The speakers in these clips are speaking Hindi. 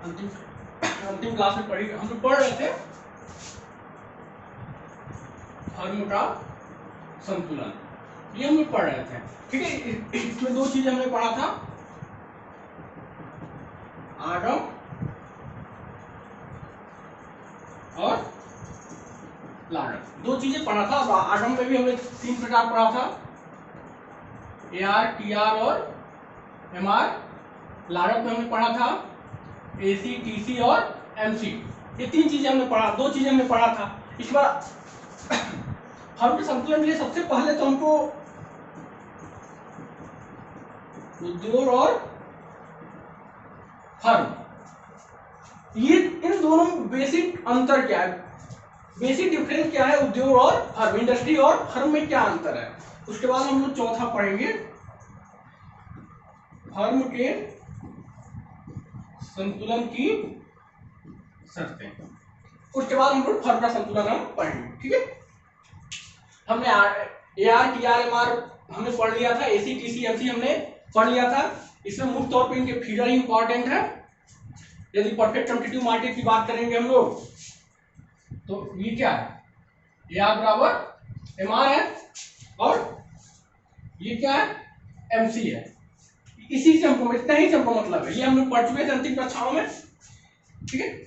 अंतिम अंतिम क्लास में हम लोग पढ़ रहे थे फर्म का संतुलन, ये हम लोग पढ़ रहे थे। ठीक है, इसमें दो चीजें हमने पढ़ा था, आगम और लागत, दो चीजें पढ़ा था। आगम में भी हमने 3 प्रकार पढ़ा था, AR, TR और MR। लागत में हमने पढ़ा था AC, TC और MC। ये 3 चीजें हमने पढ़ा, 2 चीजें हमने पढ़ा था। इस बार फर्म के संतुलन के लिए सबसे पहले तो हमको उद्योग और फर्म, ये इन दोनों में बेसिक अंतर क्या है, बेसिक डिफरेंस क्या है उद्योग और फर्म, इंडस्ट्री और फर्म में क्या अंतर है। उसके बाद हम लोग चौथा पढ़ेंगे फर्म के संतुलन की शर्तें। उसके बाद हम लोग फर्म का संतुलन हम पढ़ेंगे। ठीक है, हमने AR, TR, MR हमने पढ़ लिया था, AC, TC, MC हमने पढ़ लिया था। इसमें मुख्य तौर पे इनके फिगर इंपॉर्टेंट है। यदि परफेक्ट कॉम्पिटिटिव मार्केट की बात करेंगे हम लोग तो ये क्या है, AR बराबर MR है और ये क्या है, MC है। इसी से हमको, इतना ही से हमको मतलब है, ये हम लोग पढ़ चुके थे अंतिम कक्षाओं में। ठीक है,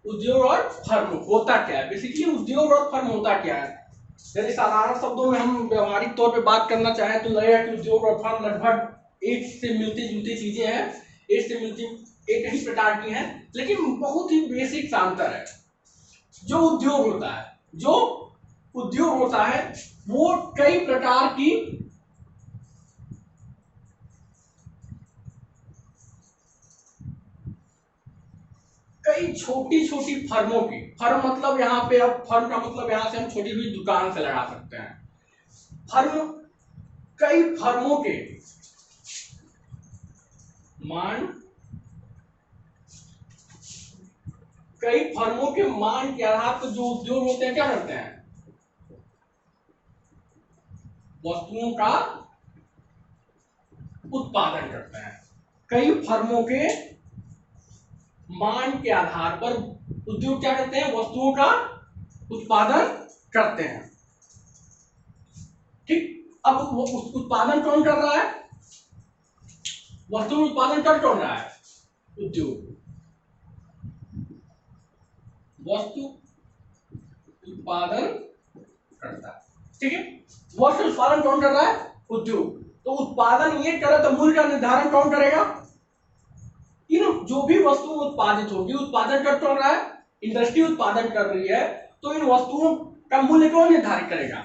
उद्योग और फर्म होता क्या है, बेसिकली उद्योग और फर्म होता क्या है। यदि साधारण शब्दों में हम व्यवहारिक तौर पे बात करना चाहें तो लगेगा कि उद्योग और फर्म लगभग एक से मिलती जुलती चीजें हैं, एक से मिलती एक ही प्रकार की हैं, लेकिन बहुत ही बेसिक सा अंतर है। जो उद्योग होता है वो कई प्रकार की कई छोटी छोटी फर्मों की, फर्म मतलब यहाँ पे, अब फर्म का मतलब यहाँ से हम छोटी हुई दुकान से लगा सकते हैं। फर्म कई फर्मों के मान के आधार पर जो उद्योग होते हैं क्या करते हैं, वस्तुओं का उत्पादन करते हैं। कई फर्मों के मान के आधार पर उद्योग क्या करते हैं, वस्तुओं का उत्पादन करते हैं। ठीक, अब उत्पादन कौन कर रहा है, वस्तु उत्पादन कर कौन रहा है, उद्योग। वस्तु उत्पादन करता है, ठीक है, वस्तु उत्पादन कौन कर रहा है, उद्योग। तो उत्पादन ये करे तो मूल्य का निर्धारण कौन करेगा, इन जो भी वस्तु उत्पादित होगी, उत्पादन कर कौन रहा है, इंडस्ट्री उत्पादन कर रही है, तो इन वस्तुओं का मूल्य कौन निर्धारित करेगा,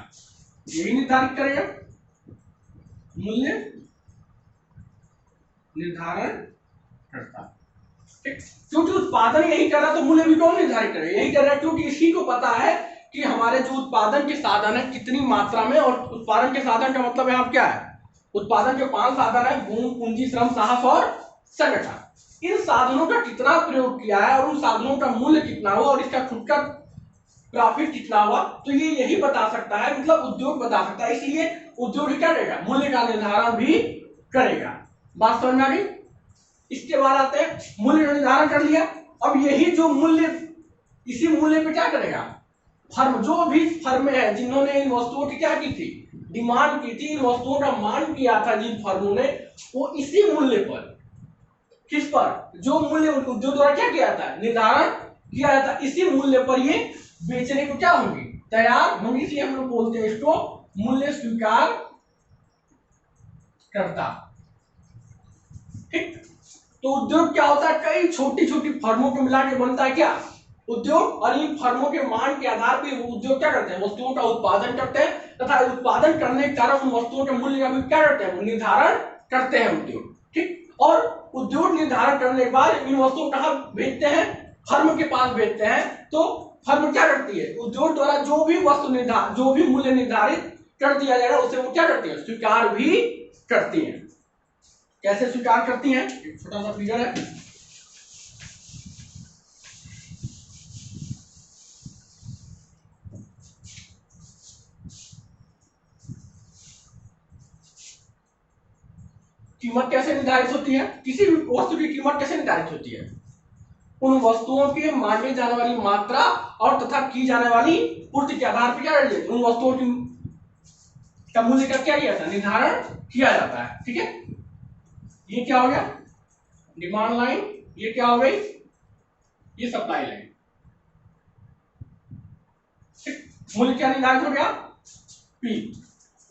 यही निर्धारित करेगा, मूल्य निर्धारण करता। क्योंकि उत्पादन यही कर रहा तो मूल्य भी कौन निर्धारित करेगा, यही कर रहा है, क्योंकि इसी को पता है कि हमारे जो उत्पादन के साधन है कितनी मात्रा में, और उत्पादन के साधन का मतलब यहाँ क्या है, उत्पादन के 5 साधन है, भूमि, पूंजी, श्रम, साहस और संगठन। इन साधनों का कितना प्रयोग किया है और उन साधनों का मूल्य कितना हुआ और इसका खुद का प्रॉफिट कितना हुआ, तो ये यही बता सकता है, मतलब उद्योग बता सकता है। इसलिए उद्योग क्या करेगा, मूल्य का निर्धारण भी करेगा। बात समझ में आ गई। इसके बाद आते हैं, मूल्य निर्धारण कर लिया, अब यही जो मूल्य, इसी मूल्य पे क्या करेगा फर्म, जो भी फर्में हैं जिन्होंने इन वस्तुओं की क्या की थी, डिमांड की थी, इन वस्तुओं का मांग किया था जिन फर्मों ने, वो इसी मूल्य पर, किस पर, जो मूल्य उद्योग द्वारा क्या किया था, निर्धारण किया जाता, इसी मूल्य पर ये बेचने को क्या होंगी, तैयार होंगी। इसलिए हम लोग बोलते हैं इसको मूल्य स्वीकार करता। ठीक, तो उद्योग क्या होता है, कई छोटी छोटी फर्मों को मिला के बनता है क्या, उद्योग। और इन फर्मों के मान के आधार पर उद्योग क्या करते हैं, वस्तुओं का उत्पादन करते हैं, तथा उत्पादन करने के कारण उन वस्तुओं के मूल्य का भी क्या करते हैं, निर्धारण करते हैं उद्योग। ठीक, और उद्योग निर्धारण करने के बाद इन वस्तुओं कहाँ भेजते हैं, फर्म के पास भेजते हैं। तो फर्म क्या करती है, उद्योग द्वारा जो भी वस्तु जो भी मूल्य निर्धारित कर दिया जाएगा उसे वो क्या करती है, स्वीकार भी करती हैं। कैसे स्वीकार करती हैं, एक छोटा सा फिगर है, कीमत कैसे निर्धारित होती है, किसी भी वस्तु की कीमत कैसे निर्धारित होती है, उन वस्तुओं के मांगे जाने वाली मात्रा और तथा की जाने वाली पूर्ति के आधार पर क्या उन वस्तुओं की का मूल्य का क्या किया जाता है, निर्धारण किया जाता है। ठीक है, ये क्या हो गया डिमांड लाइन, ये क्या हो गई, ये सप्लाई लाइन। मूल्य क्या निर्धारित हो गया, पी।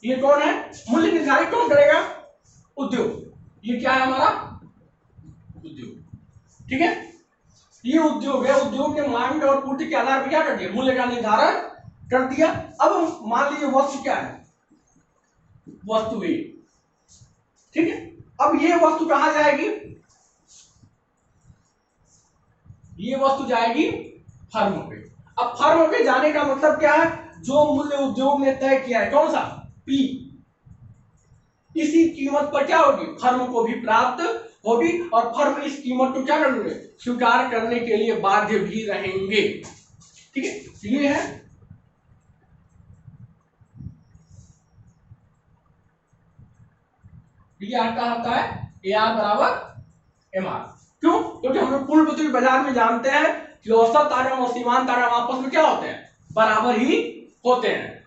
ये कौन है, मूल्य निर्धारित कौन करेगा, उद्योग। ये क्या है हमारा उद्योग। ठीक है, ये उद्योग है, उद्योग ने मांग और पूर्ति के आधार पर क्या कर दिया, मूल्य का निर्धारण कर दिया। अब मान लीजिए वस्तु क्या है, वस्तु ए। ठीक है, अब ये वस्तु कहां जाएगी, ये वस्तु जाएगी फर्म पे। अब फर्म पे जाने का मतलब क्या है, जो मूल्य उद्योग ने तय किया है, कौन सा, पी, इसी कीमत पर क्या होगी, फर्म को भी प्राप्त होगी और फर्म इस कीमत को क्या करेंगे, स्वीकार करने के लिए बाध्य भी रहेंगे। ठीक है, ये है क्या होता है, ए आर बराबर एम आर। क्यों, क्योंकि हम लोग पूर्ण प्रतियोगी बाजार में जानते हैं कि औसत आगम और सीमांत आगम आपस में क्या होते हैं, बराबर ही होते हैं।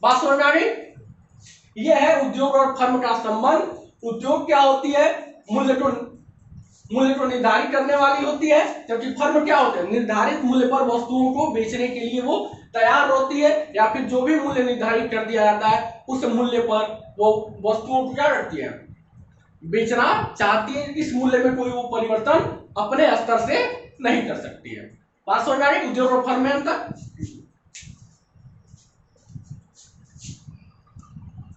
बात समझ में आ गई। यह है उद्योग और फर्म का संबंध। उद्योग क्या होती है, मूल्य को निर्धारित करने वाली होती है, जबकि फर्म क्या होते हैं, निर्धारित मूल्य पर वस्तुओं को बेचने के लिए वो तैयार होती है, या फिर जो भी मूल्य निर्धारित कर दिया जाता है उस मूल्य पर वो वस्तुओं को क्या करती है, बेचना चाहती है। इस मूल्य में कोई वो परिवर्तन अपने स्तर से नहीं कर सकती है। बात समझ में आ रही, उद्योग और फर्म में अंतर।